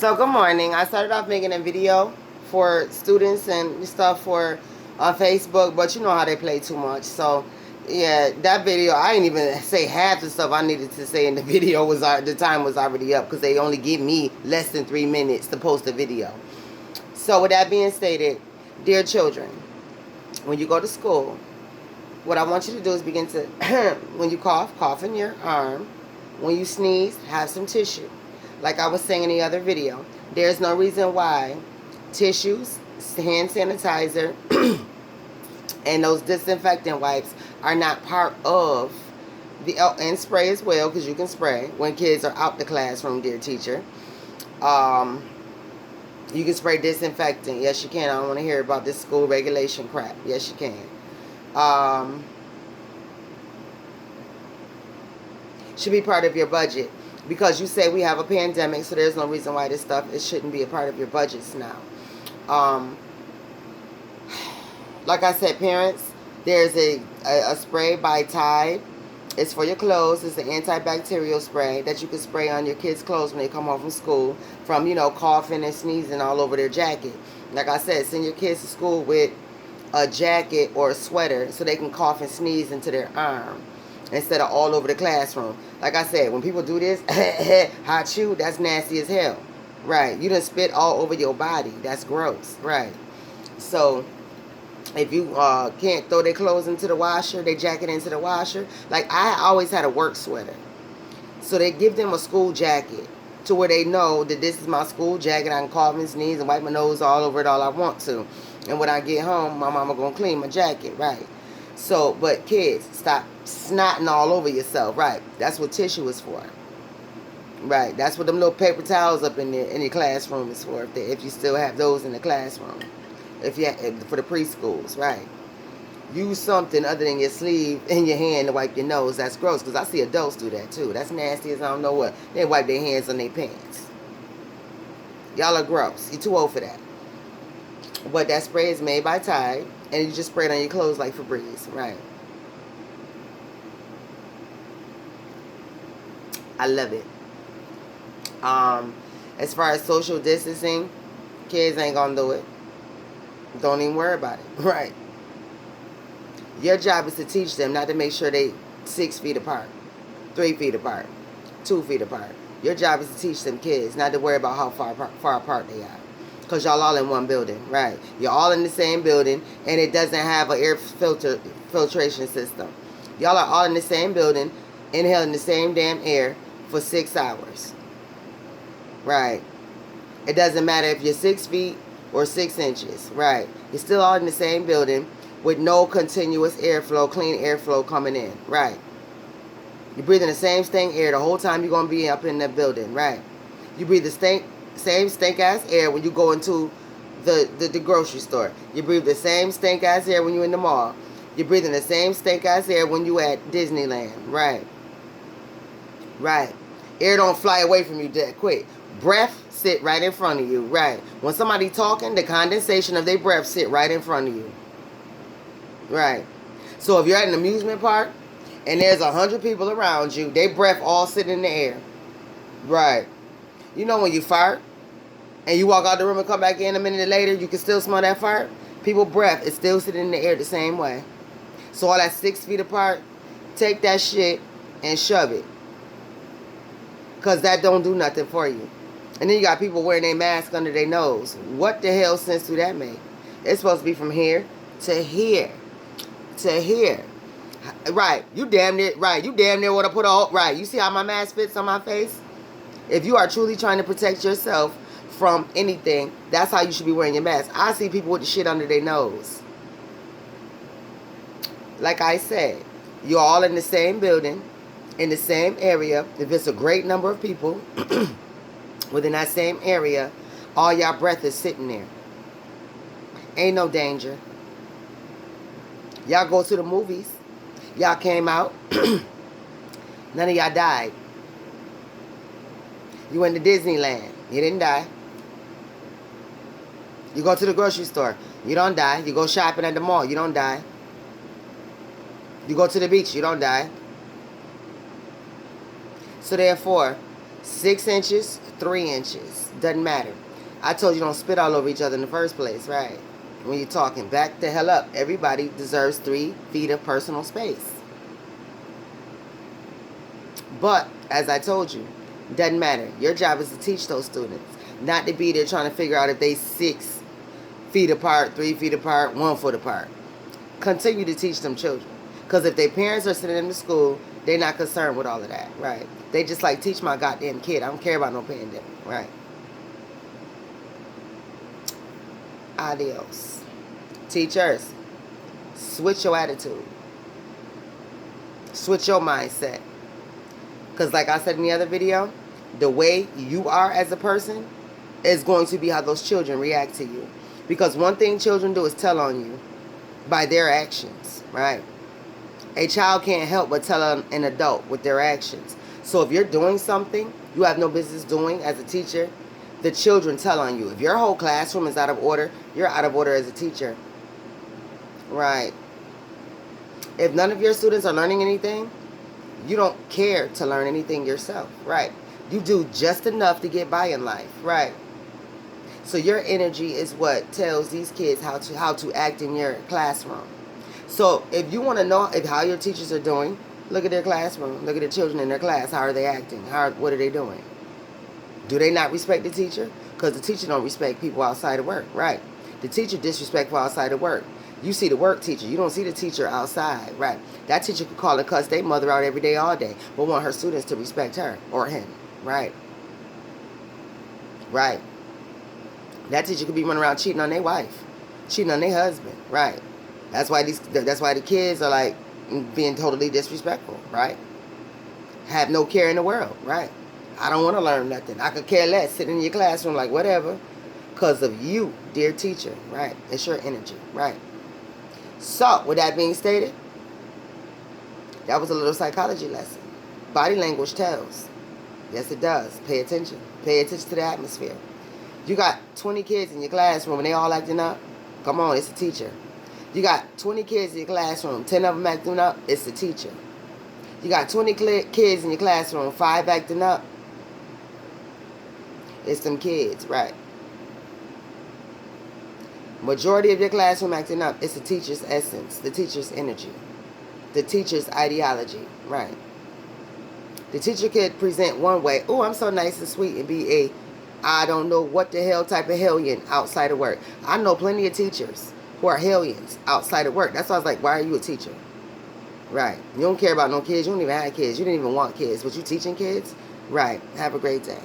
So good morning. I started off making a video for students and stuff for on Facebook, but you know how they play too much. So yeah, that video I didn't even say half the stuff I needed to say in the video. Was the time was already up because they only give me less than 3 minutes to post a video. So with that being stated, dear children, when you go to school, what I want you to do is begin to when you cough in your arm. When you sneeze, have some tissue. Like I was saying in the other video, there's no reason why tissues, hand sanitizer, and those disinfectant wipes are not part of the, and spray as well, because you can spray when kids are out the classroom, dear teacher. You can spray disinfectant. Yes, you can. I don't want to hear about this school regulation crap. Yes, you can. Should be part of your budget, because you say we have a pandemic, so there's no reason why this stuff, it shouldn't be a part of your budgets now. Like I said, parents, there's a spray by Tide. It's for your clothes. It's an antibacterial spray that you can spray on your kids' clothes when they come home from school from, you know, coughing and sneezing all over their jacket. Like I said, send your kids to school with a jacket or a sweater so they can cough and sneeze into their arm instead of all over the classroom. Like I said, when people do this, hot you, that's nasty as hell. Right. You done spit all over your body. That's gross. Right. So if you can't throw their clothes into the washer, their jacket into the washer. Like I always had a work sweater. So they give them a school jacket to where they know that this is my school jacket. I can cough and sneeze and wipe my nose all over it all I want to. And when I get home, my mama gonna clean my jacket. Right. So, but kids, stop snotting all over yourself. Right. That's what tissue is for. Right. That's what them little paper towels up in the classroom is for. If you still have those in the classroom. For the preschools. Right. Use something other than your sleeve in your hand to wipe your nose. That's gross, because I see adults do that too. That's nasty as I don't know what. They wipe their hands on their pants. Y'all are gross. You're too old for that. But that spray is made by Tide, and you just spray it on your clothes like Febreze. Right. I love it. As far as social distancing, kids ain't gonna do it. Don't even worry about it. Right. Your job is to teach them, not to make sure they 6 feet apart, 3 feet apart, 2 feet apart. Your job is to teach them kids, not to worry about how far apart they are. Because y'all all in one building, right? You're all in the same building, and it doesn't have an air filtration system. Y'all are all in the same building, inhaling the same damn air for 6 hours. Right. It doesn't matter if you're 6 feet or 6 inches. Right. You're still all in the same building with no continuous airflow, clean airflow coming in. Right. You're breathing the same stink air the whole time you're going to be up in that building. Right. You breathe the same stink-ass air when you go into the grocery store. You breathe the same stink-ass air when you're in the mall. You're breathing the same stink-ass air when you're at Disneyland. Right. Right. Air don't fly away from you that quick. Breath sit right in front of you. Right. When somebody talking, the condensation of their breath sit right in front of you. Right. So if you're at an amusement park and there's 100 people around you, their breath all sit in the air. Right. You know when you fart and you walk out the room and come back in a minute later, you can still smell that fart? People's breath is still sitting in the air the same way. So all that 6 feet apart, take that shit and shove it. Because that don't do nothing for you. And then you got people wearing their mask under their nose. What the hell sense do that make? It's supposed to be from here to here. To here. Right. You damn near want to put right. You see how my mask fits on my face? If you are truly trying to protect yourself from anything, that's how you should be wearing your mask. I see people with the shit under their nose. Like I said, you're all in the same building, in the same area. If it's a great number of people within that same area, all y'all breath is sitting there. Ain't no danger. Y'all go to the movies. Y'all came out. None of y'all died. You went to Disneyland. You didn't die. You go to the grocery store. You don't die. You go shopping at the mall. You don't die. You go to the beach. You don't die. So therefore, 6 inches, 3 inches. Doesn't matter. I told you don't spit all over each other in the first place, right? When you're talking, back the hell up. Everybody deserves 3 feet of personal space. But, as I told you, doesn't matter. Your job is to teach those students. Not to be there trying to figure out if they 6 feet apart, 3 feet apart, 1 foot apart. Continue to teach them children. Because if their parents are sending them to school, they're not concerned with all of that, right? They just like, teach my goddamn kid. I don't care about no pandemic, right? Adios. Teachers, switch your attitude. Switch your mindset. Because like I said in the other video, the way you are as a person is going to be how those children react to you. Because one thing children do is tell on you by their actions, right? A child can't help but tell an adult with their actions. So if you're doing something you have no business doing as a teacher, the children tell on you. If your whole classroom is out of order, you're out of order as a teacher. Right. If none of your students are learning anything, you don't care to learn anything yourself. Right. You do just enough to get by in life. Right. So your energy is what tells these kids how to act in your classroom. So if you want to know how your teachers are doing, look at their classroom. Look at the children in their class. How are they acting? What are they doing? Do they not respect the teacher? Because the teacher don't respect people outside of work, right? The teacher disrespectful outside of work. You see the work teacher. You don't see the teacher outside, right? That teacher could call and cuss their mother out every day, all day, but want her students to respect her or him, right? Right. That teacher could be running around cheating on their wife, cheating on their husband, right? That's why the kids are like being totally disrespectful, right? Have no care in the world, right? I don't want to learn nothing. I could care less. Sit in your classroom like whatever. Because of you, dear teacher, right? It's your energy, right? So, with that being stated, that was a little psychology lesson. Body language tells. Yes, it does. Pay attention. Pay attention to the atmosphere. You got 20 kids in your classroom and they all acting up. Come on, it's the teacher. You got 20 kids in your classroom, 10 of them acting up, it's the teacher. You got 20 kids in your classroom, 5 acting up, it's them kids, right? Majority of your classroom acting up, it's the teacher's essence, the teacher's energy, the teacher's ideology, right? The teacher could present one way, oh, I'm so nice and sweet, and be I don't know what the hell type of hellion outside of work. I know plenty of teachers who are hellions outside of work. That's why I was like, why are you a teacher? Right. You don't care about no kids. You don't even have kids. You didn't even want kids. But you teaching kids? Right. Have a great day.